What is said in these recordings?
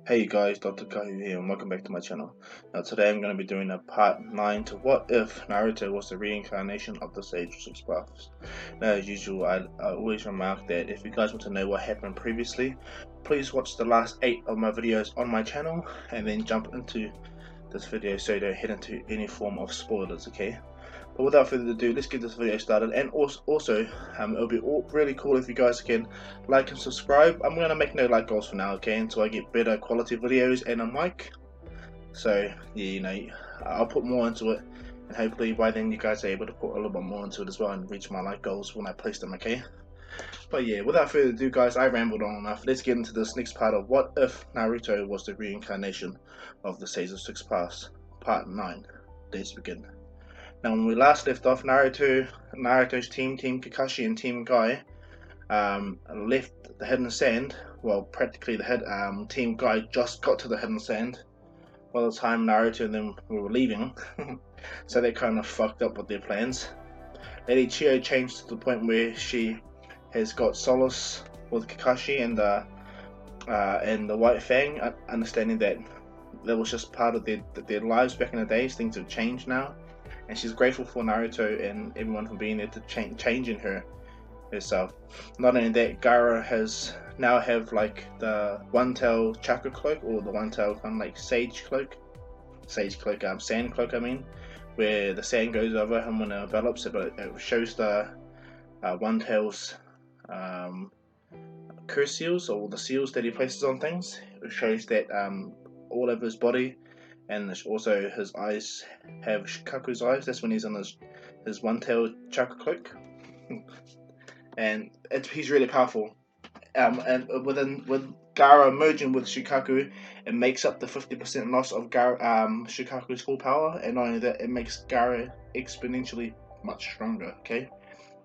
Hey guys, Dr. Kahu here and welcome back to my channel. Now today I'm going to be doing a part 9 to what if Naruto was the reincarnation of the Sage of Six Paths. Now as usual, I always remark that if you guys want to know what happened previously, please watch the last 8 of my videos on my channel and then jump into this video so you don't head into any form of spoilers, okay? But without further ado, let's get this video started. And also it'll be really cool if you guys can like and subscribe. I'm going to make no like goals for now, okay, until I get better quality videos and a mic. So yeah, I'll put more into it, and hopefully by then you guys are able to put a little bit more into it as well and reach my like goals when I place them, okay? But yeah, without further ado guys, I rambled on enough. Let's get into this next part of what if Naruto was the reincarnation of the Sage of Six Paths, part 9. Let's begin. Now, when we last left off, Naruto's team Kakashi and Team Guy, left the Hidden Sand. Well, practically the Team Guy just got to the Hidden Sand by the time Naruto and them were leaving. So they kind of fucked up with their plans. Lady Chio changed to the point where she has got solace with Kakashi and the White Fang, understanding that was just part of their lives back in the days. Things have changed now. And she's grateful for Naruto and everyone for being there to change in herself. Not only that, Gaara has now have like the one-tail chakra cloak, or the one-tail kind of like sand cloak, I mean, where the sand goes over him when it envelops it, but it shows the one-tail's curse seals, or the seals that he places on things. It shows that all over his body. And also his eyes have Shikaku's eyes. That's when he's on his one-tailed chakra cloak, and he's really powerful. And with Gaara merging with Shikaku, it makes up the 50% loss of Shikaku's full power, and not only that, it makes Gaara exponentially much stronger. Okay,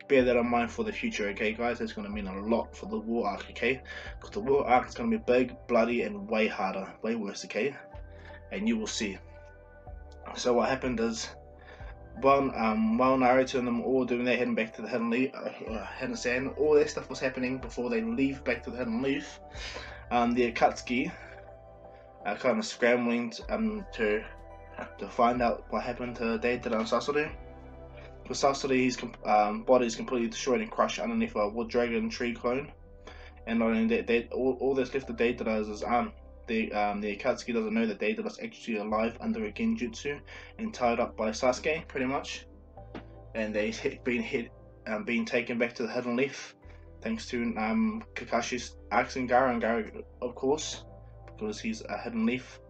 bear that in mind for the future. Okay, guys, that's going to mean a lot for the war arc. Okay, because the war arc is going to be big, bloody, and way harder, way worse. Okay. And you will see. So what happened is, while Naruto and them all doing that, heading back to the Hidden Sand, all that stuff was happening before they leave back to the Hidden Leaf. The Akatsuki are kind of scrambling to find out what happened to Deidara and Sasori. For Sasori, his body is completely destroyed and crushed underneath a wood dragon tree clone. And not only that, all that's left of Deidara is his arm. The Akatsuki doesn't know that Deidara's actually alive under a genjutsu and tied up by Sasuke, pretty much. And they've been taken back to the Hidden Leaf, thanks to Kakashi's asking Gaara, of course, because he's a Hidden Leaf.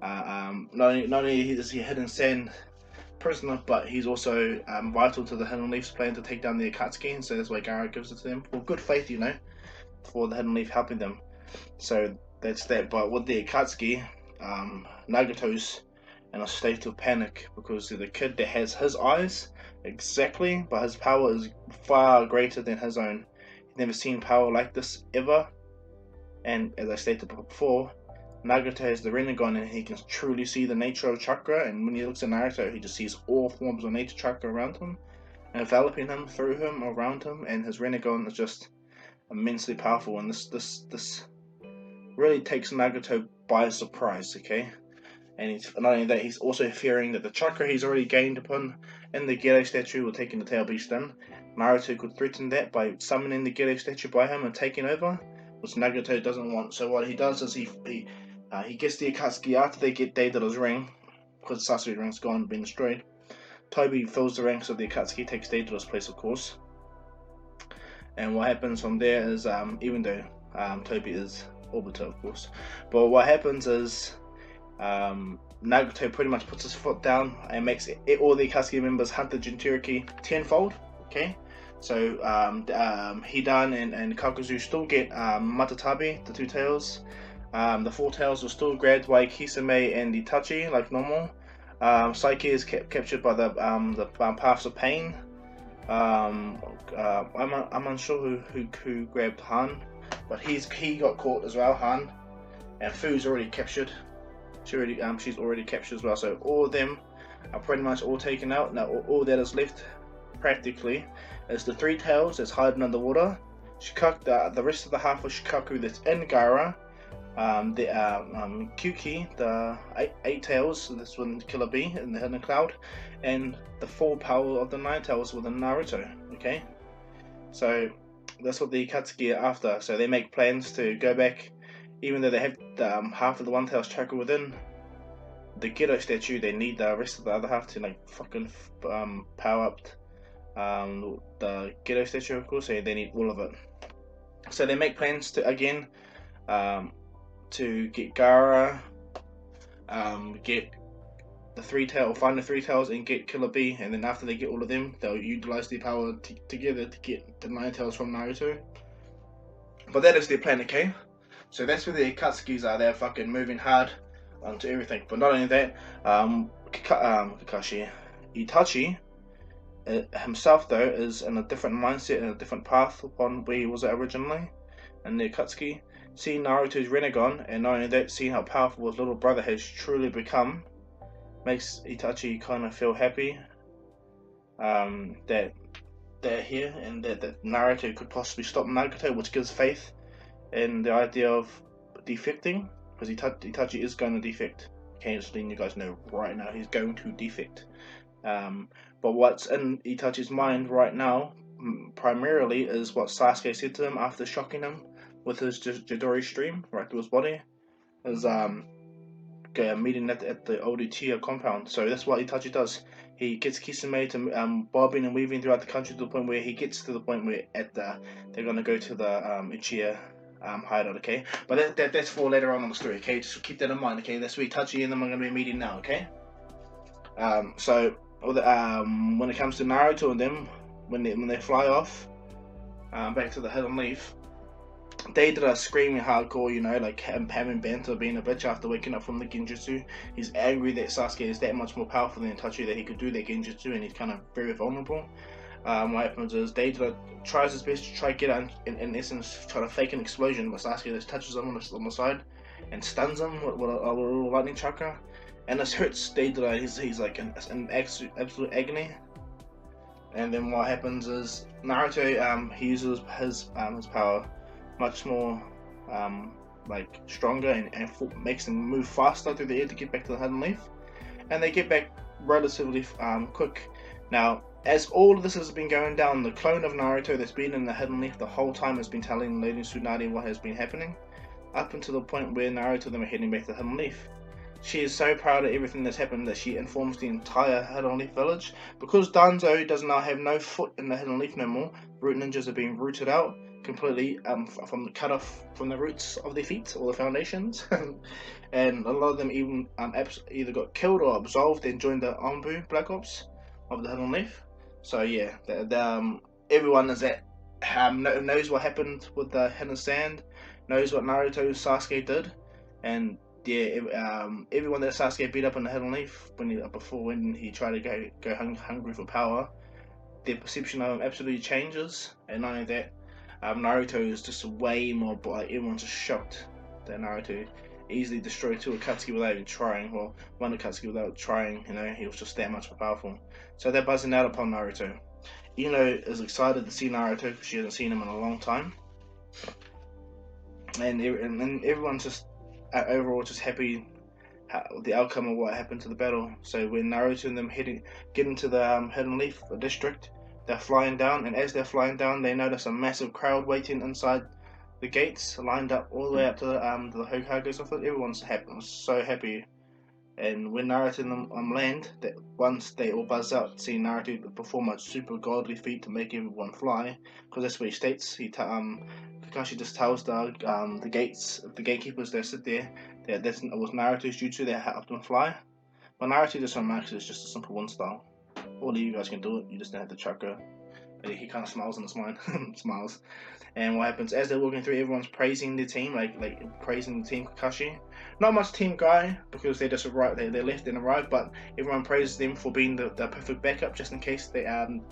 Not only is he a Hidden Sand prisoner, but he's also vital to the Hidden Leaf's plan to take down the Akatsuki, and so that's why Gaara gives it to them, for good faith, for the Hidden Leaf helping them. So that's that. But with the Akatsuki, Nagato's in a state of panic because the kid that has his eyes exactly, but his power is far greater than his own. He's never seen power like this ever. And as I stated before, Nagato has the Rinnegan and he can truly see the nature of chakra. And when he looks at Naruto, he just sees all forms of nature chakra around him, enveloping him, through him, around him. And his Rinnegan is just immensely powerful. And this really takes Nagato by surprise, okay? And not only that, he's also fearing that the chakra he's already gained upon in the Geto statue will take the tail beast in. Naruto could threaten that by summoning the Geto statue by him and taking over, which Nagato doesn't want. So what he does is he gets the Akatsuki after they get Deidara's ring, because Sasori's ring's gone, been destroyed. Toby fills the ranks of the Akatsuki, takes Deidara's place, of course. And what happens from there is, even though Toby is Obito, of course, but what happens is Nagato pretty much puts his foot down and makes all the Akatsuki members hunt the Jinchuriki tenfold. Okay, so Hidan and Kakuzu still get Matatabi, the two tails. The four tails are still grabbed by Kisame and Itachi like normal. Saiki is captured by the Paths of Pain. I'm unsure who grabbed Han, but he got caught as well, Han, and Fu's already captured. She's already captured as well. So all of them are pretty much all taken out. Now all that is left, practically, is the three tails that's hiding underwater. The rest of the half of Shikaku that's in Gaara, Kyuki, the eight tails, this one Killer Bee in the Hidden Cloud, and the full power of the nine tails with the Naruto. Okay, so that's what the Katsuki are after. So they make plans to go back, even though they have half of the one tails chakra within the Gedo statue. They need the rest of the other half to like fucking power up the Gedo statue, of course. So they need all of it. So they make plans to again. To get Gara, get the find the three tails and get Killer Bee, and then after they get all of them, they'll utilize their power together to get the nine tails from Naruto. But that is their plan, okay? So that's where the Akatsukis are. They're fucking moving hard onto everything. But not only that, Kakashi, Itachi himself though is in a different mindset and a different path upon where he was originally, and the Akatsuki. Seeing Naruto's Rinnegan, and not only that, seeing how powerful his little brother has truly become, makes Itachi kind of feel happy that they're here and that Naruto could possibly stop Nagato, which gives faith in the idea of defecting, because Itachi is going to defect. Okay, just letting you guys know right now, he's going to defect. But what's in Itachi's mind right now, primarily, is what Sasuke said to him after shocking him with his Jidori stream right through his body, is meeting at the Oda compound. So that's what Itachi does. He gets Kisame to bobbing and weaving throughout the country to the point where he gets to the point where they're gonna go to the Uchiha hideout. Okay, but that's for later on in the story. Okay, just keep that in mind. Okay, that's where Itachi and them are gonna be meeting now. Okay, so when it comes to Naruto and them, when they fly off back to the Hidden Leaf. They did a screaming hardcore, you know, like having banter, being a bitch after waking up from the Genjutsu. He's angry that Sasuke is that much more powerful than Itachi, that he could do that Genjutsu, and he's kind of very vulnerable. What happens is Deidara tries his best to try to get out, in essence, try to fake an explosion, but Sasuke just touches him on the side and stuns him with a little lightning chakra, and this hurts Deidara. He's like in absolute agony. And then what happens is Naruto he uses his power much more like stronger and makes them move faster through the air to get back to the Hidden Leaf, and they get back relatively quick. Now, as all of this has been going down, the clone of Naruto that's been in the Hidden Leaf the whole time has been telling Lady Tsunade what has been happening, up until the point where Naruto and them are heading back to the Hidden Leaf. She is so proud of everything that's happened that she informs the entire Hidden Leaf village. Because Danzo does now have no foot in the Hidden Leaf no more, root ninjas are being rooted out completely from the cut off from the roots of their feet or the foundations, and a lot of them even either got killed or absolved and joined the Anbu Black Ops of the Hidden Leaf. So yeah, everyone is knows what happened with the Hidden Sand, knows what Naruto Sasuke did, and yeah, everyone that Sasuke beat up in the Hidden Leaf when he tried to go hungry for power, their perception of him absolutely changes, and not only that. Naruto is just way more, like, everyone's just shocked that Naruto easily destroyed two Akatsuki without even trying, or one Akatsuki without trying, you know, he was just that much more powerful. So they're buzzing out upon Naruto. Ino is excited to see Naruto because she hasn't seen him in a long time. And everyone's just overall just happy with the outcome of what happened to the battle. So when Naruto and them get into the Hidden Leaf district, they're flying down, and as they're flying down, they notice a massive crowd waiting inside the gates, lined up all the way up to the Hokages of it. Everyone's so happy. And when Naruto and them land, that once they all buzz out, see Naruto perform a super godly feat to make everyone fly, because that's what he states. Kakashi just tells the gatekeepers that sit there that it was Naruto's jutsu that helped them fly. But Naruto just remarks it's just a simple one style. All of you guys can do it, you just don't have the chakra. He kind of smiles in his mind, smiles. And what happens as they're walking through, everyone's praising the team, like praising the team Kakashi. Not much team Guy because they just arrived, they left and arrived, but everyone praises them for being the perfect backup just in case they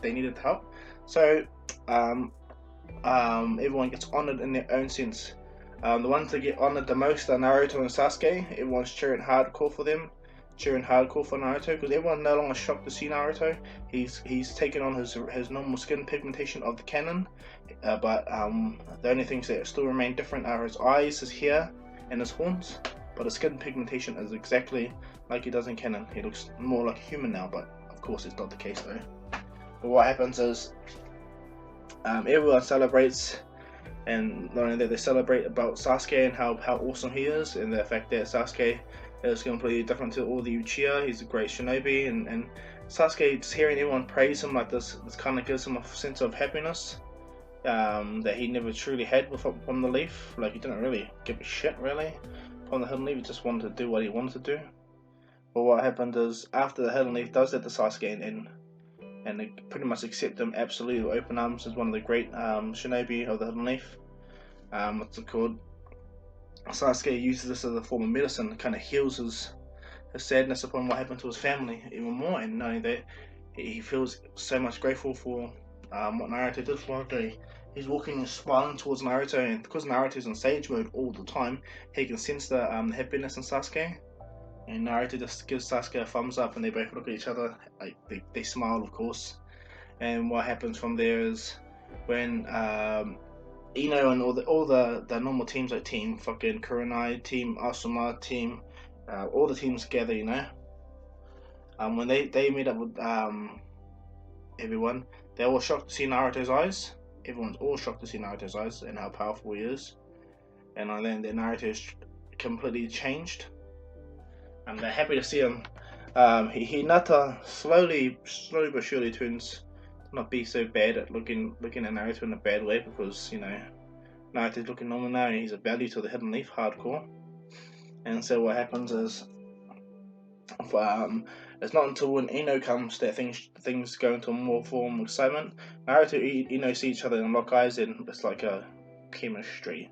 needed help. So everyone gets honored in their own sense. The ones that get honored the most are Naruto and Sasuke. Everyone's cheering hardcore for them. Cheering hardcore for Naruto because everyone's no longer shocked to see Naruto. He's taken on his normal skin pigmentation of the canon, but the only things that still remain different are his eyes, his hair, and his horns, but his skin pigmentation is exactly like he does in canon. He looks more like a human now, but of course it's not the case though. But what happens is everyone celebrates, and not only that, they celebrate about Sasuke and how awesome he is, and the fact that Sasuke is completely different to all the Uchiha. He's a great shinobi, and Sasuke, just hearing everyone praise him like this kind of gives him a sense of happiness that he never truly had from the Leaf. Like, he didn't really give a shit really from the Hidden Leaf. He just wanted to do what he wanted to do. But what happened is, after the Hidden Leaf does that to Sasuke, and they pretty much accept him absolutely with open arms as one of the great shinobi of the Hidden Leaf. What's it called? Sasuke uses this as a form of medicine, kind of heals his sadness upon what happened to his family even more, and knowing that he feels so much grateful for what Naruto did for him. That he's walking and smiling towards Naruto, and because Naruto's in Sage mode all the time, he can sense the happiness in Sasuke. And Naruto just gives Sasuke a thumbs up, and they both look at each other. Like they smile, of course. And what happens from there is when Ino and all the normal teams, like Team fucking Kurenai, Team Asuma, Team all the teams together, you know. When they meet up with everyone, they're all shocked to see Naruto's eyes. Everyone's all shocked to see Naruto's eyes and how powerful he is. And then Naruto's completely changed. And they're happy to see him. Hinata slowly but surely turns to not be so bad at looking at Naruto in a bad way, because, you know, Naruto's looking normal now and he's a value to the Hidden Leaf hardcore. And so what happens is, it's not until when Ino comes that things go into a more form of excitement. Naruto and Ino see each other and lock eyes, and it's like a chemistry,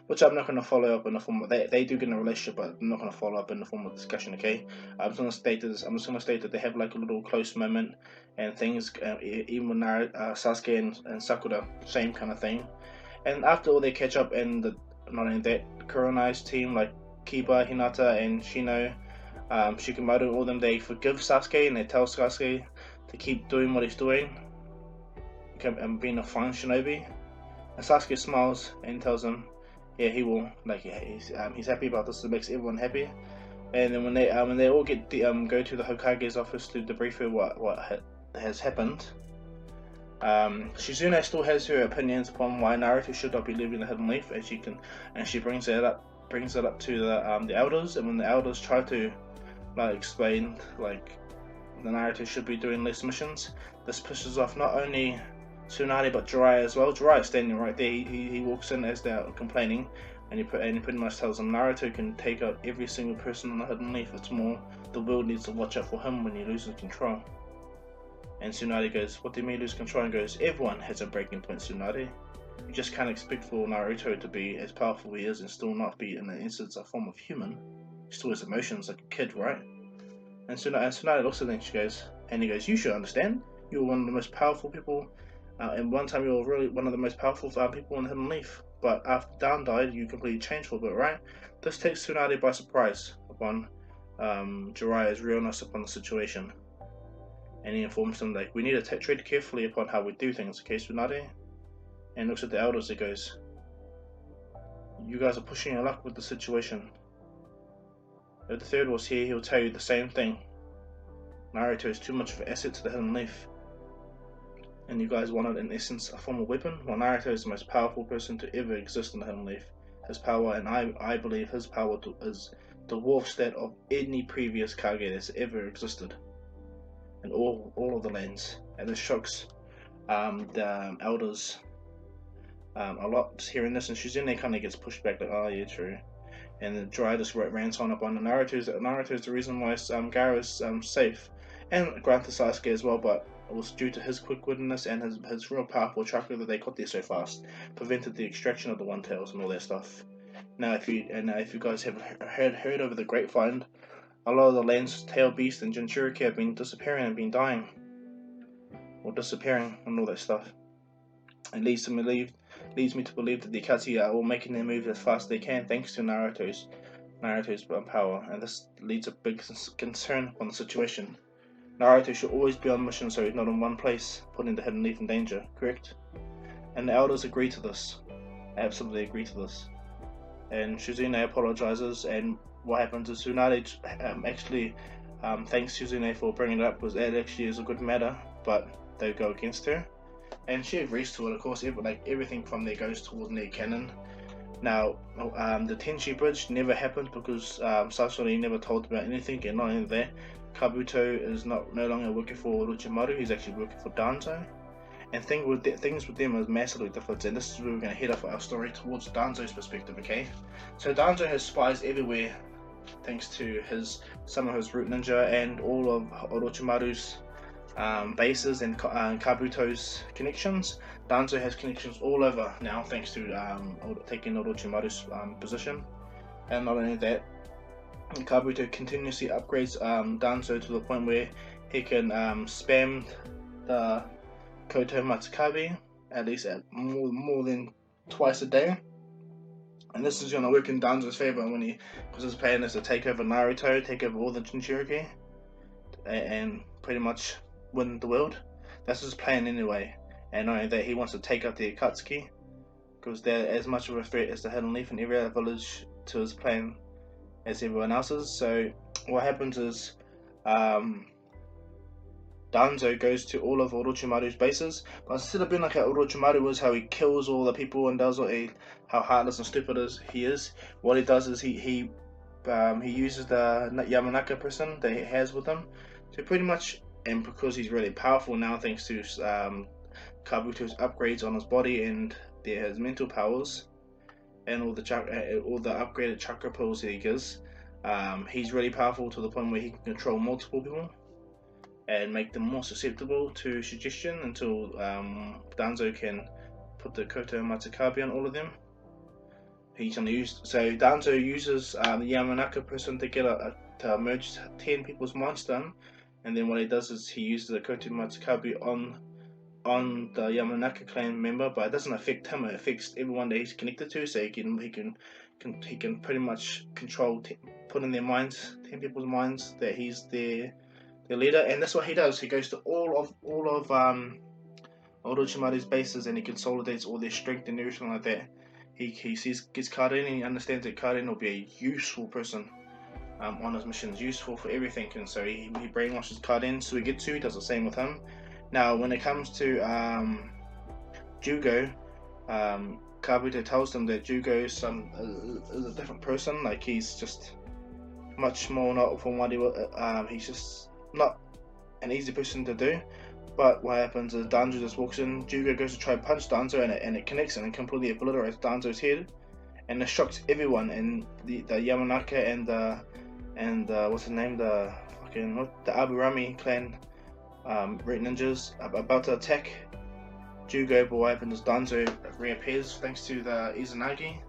which I'm not going to follow up in the form of they do get in a relationship, but I'm not going to follow up in the form of discussion. Okay, I'm just going to state that they have like a little close moment, and things even with Sasuke and Sakura, same kind of thing. And after all, they catch up, and not only that, Kurenai's team like Kiba, Hinata, and Shino, Shikamaru, all of them, they forgive Sasuke, and they tell Sasuke to keep doing what he's doing and being a fine shinobi. And Sasuke smiles and tells him, yeah, he will. Like, he's happy about this. It makes everyone happy. And then when they all get go to the Hokage's office to debrief her what has happened, Shizune still has her opinions upon why Naruto should not be leaving the Hidden Leaf, and she brings it up to the elders. And when the elders try to explain the Naruto should be doing less missions, this pisses off not only Tsunade but Jiraiya as well. Jiraiya standing right there. He walks in as they're complaining, and he pretty much tells them Naruto can take out every single person on the Hidden Leaf. It's more the world needs to watch out for him when he loses control. And Tsunade goes, what do you mean lose control? And goes, everyone has a breaking point, Tsunade. You just can't expect for Naruto to be as powerful as he is and still not be in an instance a form of human. He still has emotions like a kid, right? And Tsunade looks at him and he goes, you should understand. You're one of the most powerful people, and one time you were really one of the most powerful people in the Hidden Leaf. But after Dan died, you completely changed for a bit, right? This takes Tsunade by surprise upon Jiraiya's realness upon the situation. And he informs them that we need to tread carefully upon how we do things, okay, Tsunade? And looks at the elders and goes, you guys are pushing your luck with the situation. If the third was here, he'll tell you the same thing. Naruto is too much of an asset to the Hidden Leaf. And you guys wanted, in essence, a form of weapon? Well, Naruto is the most powerful person to ever exist in the Hidden Leaf. His power, and I believe his power is dwarfs that of any previous Kage that's ever existed in all of the lands. And this shocks the elders a lot. Just hearing this, and Shizune kind of gets pushed back, like, oh yeah, true. And the Jiraiya just rants on upon the Naruto is the reason why Gaara's safe, and granted Sasuke as well, but it was due to his quick-wittedness and his real powerful chakra that they got there so fast, prevented the extraction of the One Tails and all that stuff. Now, if you guys have heard over the grapevine, a lot of the land's tail beast and Jinchuriki have been disappearing and been dying, or disappearing and all that stuff. It leads me to believe that the Akatsuki are all making their moves as fast as they can, thanks to Naruto's power, and this leads a big concern upon the situation. Naruto should always be on mission, so he's not in one place, putting the Hidden Leaf in danger, correct? And the elders agree to this. Absolutely agree to this. and Shizune apologizes, and what happens is Tsunade actually thanks Shizune for bringing it up, because it actually is a good matter, but they go against her, and she agrees to it. Of course, everything from there goes towards their canon. Now, the Tenchi Bridge never happened because Sasori never told about anything, and not only that, Kabuto is no longer working for Orochimaru, he's actually working for Danzo. And things with them is massively different, and this is where we're going to head off our story towards Danzo's perspective, okay? So Danzo has spies everywhere, thanks to some of his root ninja and all of Orochimaru's bases and Kabuto's connections. Danzo has connections all over now, thanks to taking Orochimaru's position. And not only that, Kabuto continuously upgrades Danzo to the point where he can spam the Koto Matsukabe at least at more than twice a day, and this is going to work in Danzo's favor because his plan is to take over Naruto, take over all the Jinchuriki, and pretty much win the world. That's his plan anyway. And not only that, he wants to take out the Akatsuki because they're as much of a threat as the Hidden Leaf in every other village to his plan as everyone else's. So what happens is Danzo goes to all of Orochimaru's bases, but instead of being like how Orochimaru was, how he kills all the people and does how heartless and stupid he is, what he does is he uses the Yamanaka person that he has with him to pretty much, and because he's really powerful now thanks to Kabuto's upgrades on his body and his mental powers and all the upgraded chakra pills that he gives, he's really powerful to the point where he can control multiple people and make them more susceptible to suggestion until Danzo can put the Koto Matsukabe on all of them. So Danzo uses the Yamanaka person to get to merge 10 people's minds done, and then what he does is he uses the Koto Matsukabe on the Yamanaka clan member, but it doesn't affect him. It affects everyone that he's connected to. So he can pretty much control, put in their minds, 10 people's minds that he's their leader, and that's what he does. He goes to all of Orochimaru's bases and he consolidates all their strength and everything like that. He gets Karin, and he understands that Karin will be a useful person on his missions, useful for everything, and so he brainwashes Karin. So he does the same with him. Now, when it comes to Jugo, Kabuto tells them that Jugo is a different person. Like, he's just much more not from what he was. He's just not an easy person to do. But what happens is Danzo just walks in, Jugo goes to try and punch Danzo, and it connects and completely obliterates Danzo's head, and it shocks everyone. And the Yamanaka and what's his name, the Aburami clan Red Ninjas about to attack Jugo. But what happens is Danzo reappears thanks to the Izanagi,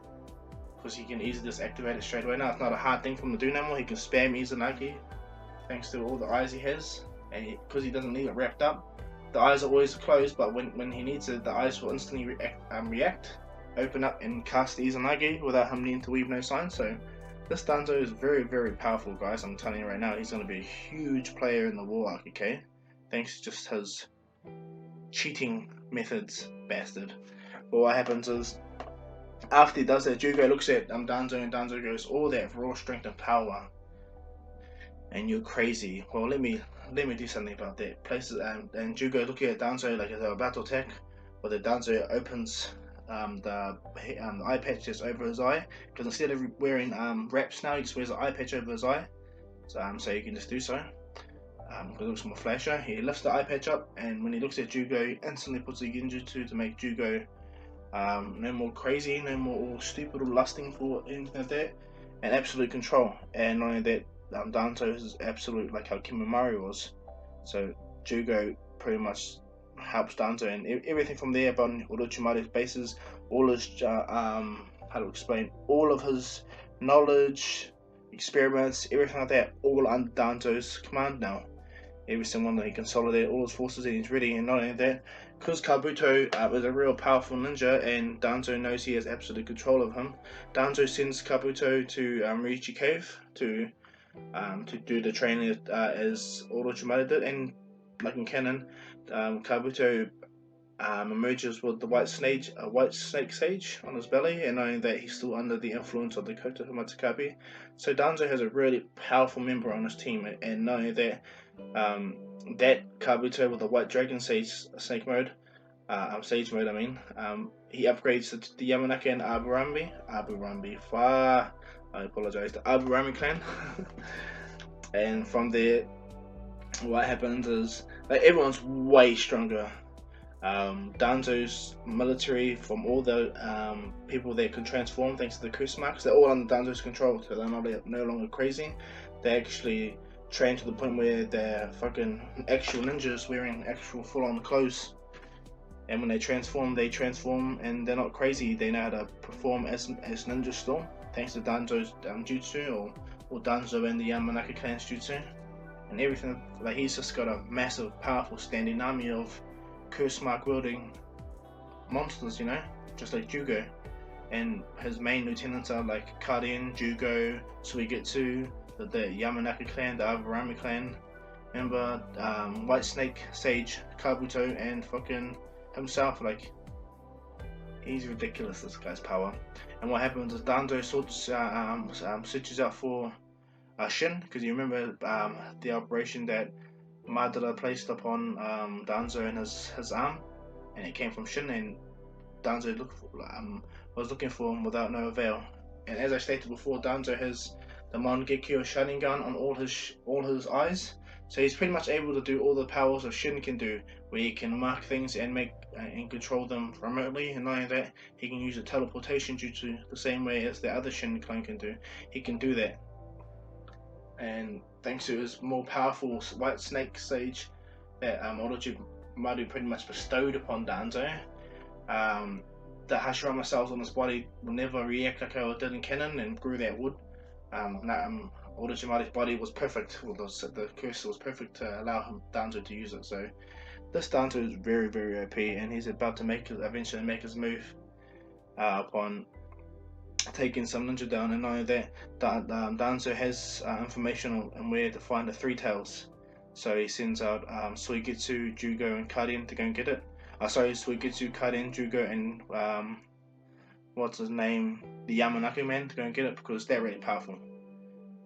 because he can easily just activate it straight away. Now it's not a hard thing for him to do no more. He can spam Izanagi thanks to all the eyes he has, and because he doesn't need it wrapped up. The eyes are always closed, but when he needs it, the eyes will instantly react, open up, and cast the Izanagi without him needing to weave no sign. So this Danzo is very, very powerful, guys. I'm telling you right now, he's going to be a huge player in the war arc, okay? Thanks to just his cheating methods, bastard. But what happens is, after he does that, Jugo looks at Danzo, and Danzo goes, all that raw strength and power, and you're crazy. Well, let me do something about that. Places and Jugo looking at Danzo like they're about to attack, but the Danzo opens the eye patch just over his eye, because instead of wearing wraps now, he just wears an eye patch over his eye. So you can just do so. Because it looks more flasher. He lifts the eye patch up, and when he looks at Jugo, he instantly puts a genjutsu to make Jugo no more crazy, no more all stupid or lusting for anything like that, and absolute control. And not only that, Danzo is absolute, like how Kimimari was. So Jugo pretty much helps Danzo, and everything from there about Orochimaru's bases, all his all of his knowledge, experiments, everything like that, all under Danzo's command now. Every single one that he consolidated all his forces and he's ready. And not only that, because Kabuto is a real powerful ninja and Danzo knows he has absolute control of him, Danzo sends Kabuto to Ryuchi Cave to do the training as Orochimaru did. And like in canon, Kabuto emerges with the white snake sage on his belly, and knowing that he's still under the influence of the Kota Matakabe. So Danzo has a really powerful member on his team, and knowing that that Kabuto with the white dragon snake mode, sage mode, he upgrades the Yamanaka and I apologize, the Aburami clan. And from there, what happens is like everyone's way stronger. Danzo's military, from all the people that can transform thanks to the curse marks, they're all under Danzo's control, so they're no longer crazy. They actually train to the point where they're fucking actual ninjas wearing actual full-on clothes. And when they transform, and they're not crazy. They know how to perform as ninjas still, thanks to Danzo's jutsu, or Danzo and the Yamanaka clan's jutsu. And everything, like he's just got a massive, powerful standing army of curse mark wielding monsters, just like Jugo. And his main lieutenants are like Kadin, Jugo, Suigetsu, the Yamanaka clan, the Aburami clan, remember, White Snake Sage, Kabuto, and fucking himself. Like, he's ridiculous, this guy's power. And what happens is Danzo searches out for Shin, because you remember the operation that Madara placed upon Danzo and his arm, and it came from Shin, and Danzo was looking for him without no avail. And as I stated before, Danzo has the Mangekyo Sharingan on all his eyes, so he's pretty much able to do all the powers of Shin can do, where he can mark things and make and control them remotely. And not only that, he can use a teleportation jutsu the same way as the other Shin clan can do. He can do that. And thanks to his more powerful White Snake Sage that Orochimaru pretty much bestowed upon Danzo, the Hashirama cells on his body will never react like how it did in canon and grew that wood. Orochimaru's body was perfect, the curse was perfect to allow Danzo to use it. So this Danzo is very, very OP, and he's about to eventually make his move upon taking some ninja down. And knowing that Danzo has information on where to find the Three Tails, so he sends out Suigetsu, Jugo, and Kadin to go and get it. Suigetsu, Kadin, Jugo, and what's his name, the Yamanaka man, to go and get it, because they're really powerful.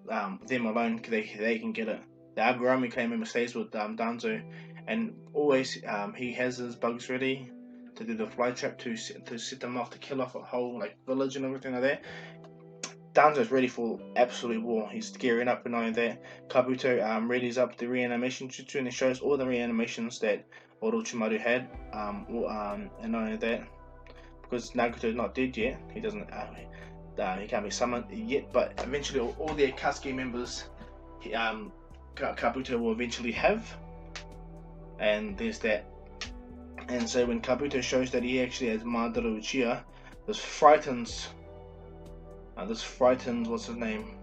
Them alone, they can get it. The Aburami clan member stays with Danzo, and always he has his bugs ready to do the fly trap to set them off, to kill off a whole village and everything like that. Danzo's ready for absolute war. He's gearing up, and knowing that Kabuto readies up the reanimation jutsu, and it shows all the reanimations that Orochimaru had. And knowing that, because Nagato's not dead yet, he doesn't. He can't be summoned yet, but eventually all the Akatsuki members, Kabuto will eventually have. And there's that. And so when Kabuto shows that he actually has Madara Uchiha, this frightens what's his name,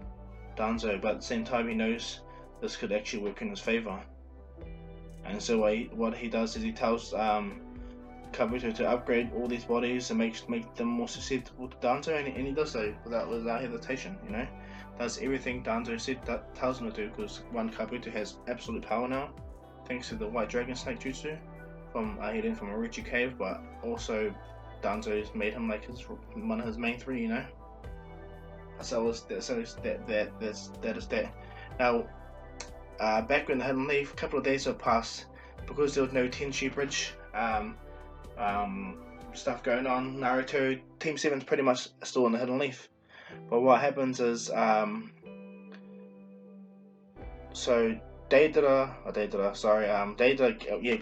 Danzo, but at the same time he knows this could actually work in his favor. And so what he does is he tells Kabuto to upgrade all these bodies and make them more susceptible to Danzo, and he does so without hesitation. Does everything Danzo tells him to do, because Kabuto has absolute power now, thanks to the White Dragon Snake Jutsu from hidden from Orochi Cave, but also Danzo's made him like one of his main three. So that is that. Now, back when the Hidden Leaf, a couple of days have passed, because there was no Tenshi Bridge stuff going on. Naruto Team 7's pretty much still in the Hidden Leaf, but what happens is Deidara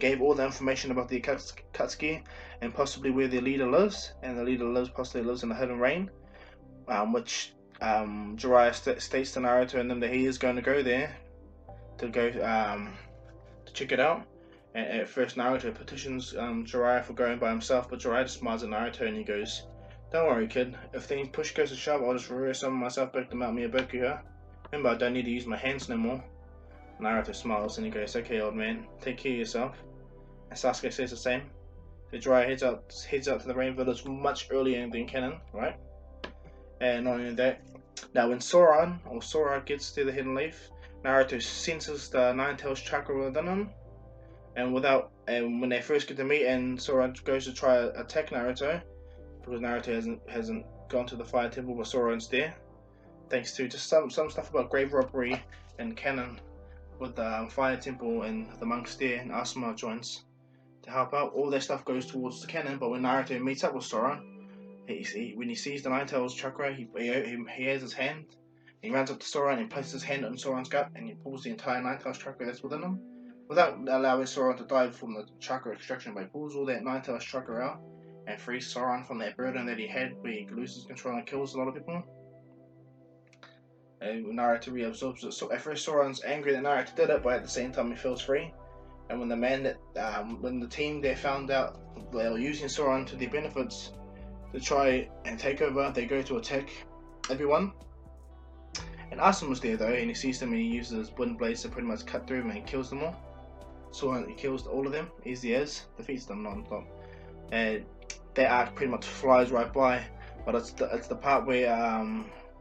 gave all the information about the Akatsuki and possibly where their leader lives, and the leader possibly lives in the Hidden Rain, which Jiraiya states to Naruto and them that he is going to go there to check it out. And at first Naruto petitions Jiraiya for going by himself, but Jiraiya just smiles at Naruto and he goes, "Don't worry, kid. If things push goes to shove, I'll just reverse summon myself back to Mount Miyaboku here. Remember, I don't need to use my hands no more." Naruto smiles and he goes, "Okay, old man, take care of yourself." And Sasuke says the same. So Jiraiya heads out to the Rain Village much earlier than canon, right? And not only that, now when Sora gets to the Hidden Leaf, Naruto senses the Nine Tails chakra within him, and without And when they first get to meet, and Sora goes to try to attack Naruto, because Naruto hasn't gone to the Fire Temple, but Sora's there. Thanks to just some stuff about grave robbery and canon with the Fire Temple and the monks there, and Asuma joins to help out. All that stuff goes towards the canon, but when Naruto meets up with Sora, when he sees the Nine Tails chakra, he has his hand. He runs up to Sora and places his hand on Sora's gut, and he pulls the entire Nine Tails chakra that's within him, without allowing Sora to die from the chakra extraction. But he pulls all that Nine Tails chakra out and frees Sora from that burden that he had, where he loses control and kills a lot of people. And Naruto reabsorbs it. So at first Sora's angry that Naruto did it, but at the same time he feels free. And when the team there found out they were using Sora to their benefits to try and take over, they go to attack everyone. And Asuma was there though, and he sees them and he uses his wind blades to pretty much cut through them and he kills them all. Sora, he kills all of them, easy as, defeats them non-stop. And that arc pretty much flies right by, but it's the part where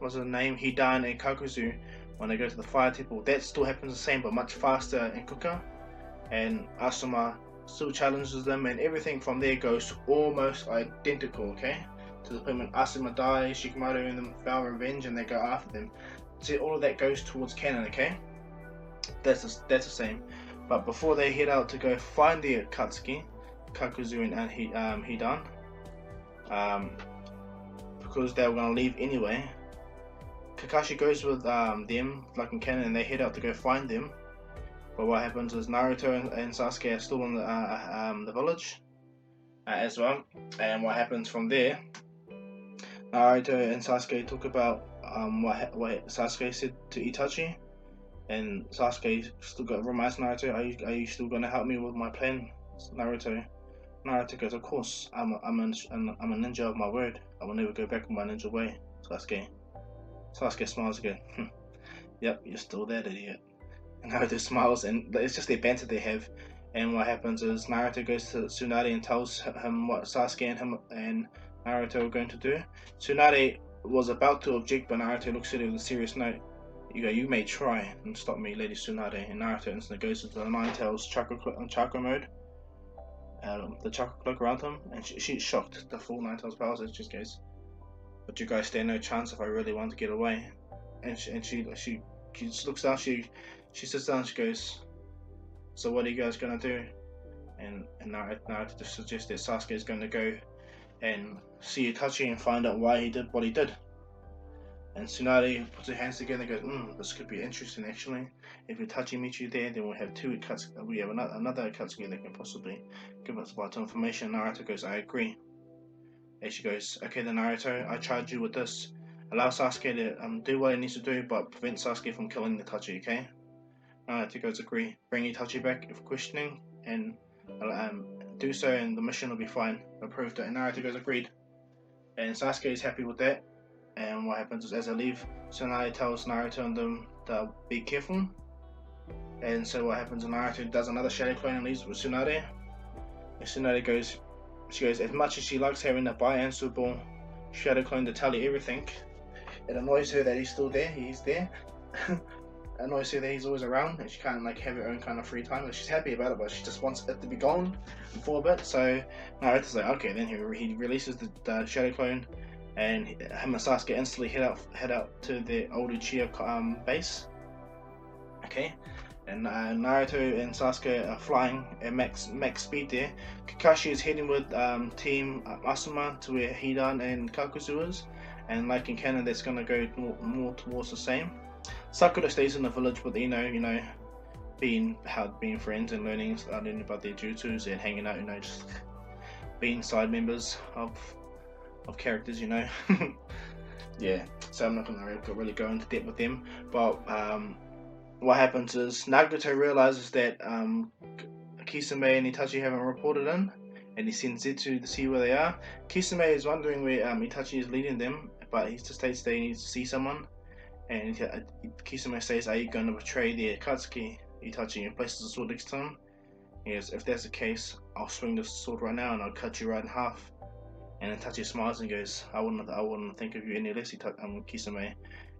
what's his name, Hidan and Kakuzu, when they go to the Fire Temple, that still happens the same but much faster and quicker. And Asuma still challenges them, and everything from there goes almost identical, okay? To the point when Asuma dies, Shikamaru and them vow revenge and they go after them. See, all of that goes towards canon, okay? That's the same. But before they head out to go find the Akatsuki, Kakuzu and Hidan, because they were going to leave anyway, Kakashi goes with them, like in canon, and they head out to go find them. But what happens is Naruto and Sasuke are still in the village as well. And what happens from there, Naruto and Sasuke talk about what Sasuke said to Itachi. And Sasuke still reminds Naruto, are you still going to help me with my plan, Naruto? Naruto goes, of course, I'm a ninja of my word. I will never go back on my ninja way, Sasuke. Sasuke smiles again. Yep, you're still that idiot. And Naruto smiles, and it's just their banter they have. And what happens is Naruto goes to Tsunade and tells him what Sasuke and him and Naruto are going to do. Tsunade was about to object, but Naruto looks at it with a serious note. You may try and stop me, Lady Tsunade. And Naruto instantly goes into the Nine Tails chakra mode. The chakra cloak around him, and she's shocked. The full Nine Tails powers. It just goes, but you guys stand no chance if I really want to get away. And she just looks down. She sits down. She goes, so what are you guys gonna do? And Naruto just suggests that Sasuke is going to go and see Itachi and find out why he did what he did. And Tsunade puts her hands together and goes, this could be interesting actually. If Itachi meets you there, then we'll have two Akatsuki. We have another Akatsuki that can possibly give us vital information. Naruto goes, I agree. And she goes, okay then Naruto, I charge you with this. Allow Sasuke to do what he needs to do, but prevent Sasuke from killing Itachi, okay? Naruto goes, agree. Bring Itachi back if questioning, and do so and the mission will be fine. Approved it. And Naruto goes, agreed. And Sasuke is happy with that. And what happens is, as they leave, Tsunade tells Naruto and them to be careful. And so what happens is Naruto does another shadow clone and leaves with Tsunade. And Tsunade goes, as much as she likes having a bi-answerable shadow clone to tell you everything, it annoys her that he's still there. He's there. Annoys her that he's always around, and she can't have her own kind of free time. She's happy about it, but she just wants it to be gone for a bit. So Naruto's like, okay, then he releases the shadow clone, and him and Sasuke instantly head out to the old Uchiha base. Okay, and Naruto and Sasuke are flying at max speed there. Kakashi is heading with Team Asuma to where Hidan and Kakuzu is, and like in canon, that's gonna go more towards the same. Sakura stays in the village with being friends and learning about their jutsus and hanging out, just being side members of characters, Yeah, so I'm not gonna really go into depth with them, but what happens is Nagato realizes that Kisame and Itachi haven't reported in, and he sends Zetsu to see where they are. Kisame is wondering where Itachi is leading them, but he just states they need to see someone. And Kisame says, are you going to betray the Akatsuki, Itachi, and places the sword next to him? He goes, if that's the case, I'll swing the sword right now and I'll cut you right in half. And Itachi smiles and goes, I wouldn't think of you any less, Kisame.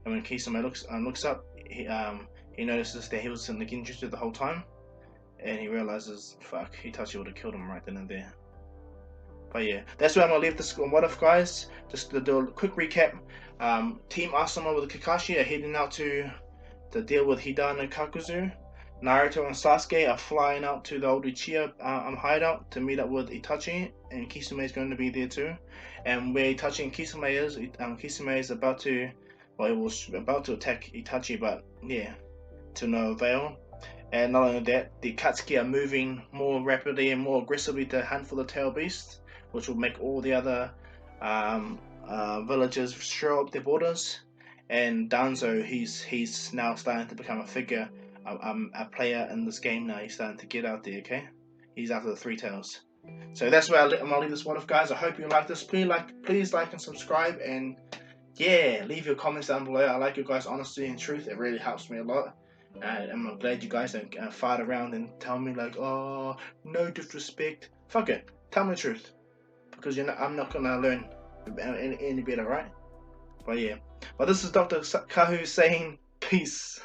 And when Kisame looks up, he notices that he was in the Genjutsu the whole time. and he realizes, fuck, Itachi would have killed him right then and there. But yeah, that's where I'm gonna leave this on What If, guys. Just to do a quick recap. Team Asuma with Kakashi are heading out to deal with Hidan and Kakuzu. Naruto and Sasuke are flying out to the old Uchiha hideout to meet up with Itachi, and Kisame is going to be there too. And where Itachi and Kisame is, Kisame is about to, well, he was about to attack Itachi, but yeah, to no avail. And not only that, the Katsuki are moving more rapidly and more aggressively to hunt for the tail beast, which will make all the other villagers show up their borders. And Danzo, he's now starting to become a figure, a player in this game now. He's starting to get out there. Okay, he's after the three tails. So that's where I'm gonna leave this one off, guys. I hope you like this. Please like and subscribe, and yeah, leave your comments down below. I like your guys' honesty and truth. It really helps me a lot. And I'm glad you guys don't fight around and tell me like, oh, no disrespect. Fuck it, tell me the truth, because I'm not gonna learn any better, right? But yeah, but this is Dr. Kahu saying peace.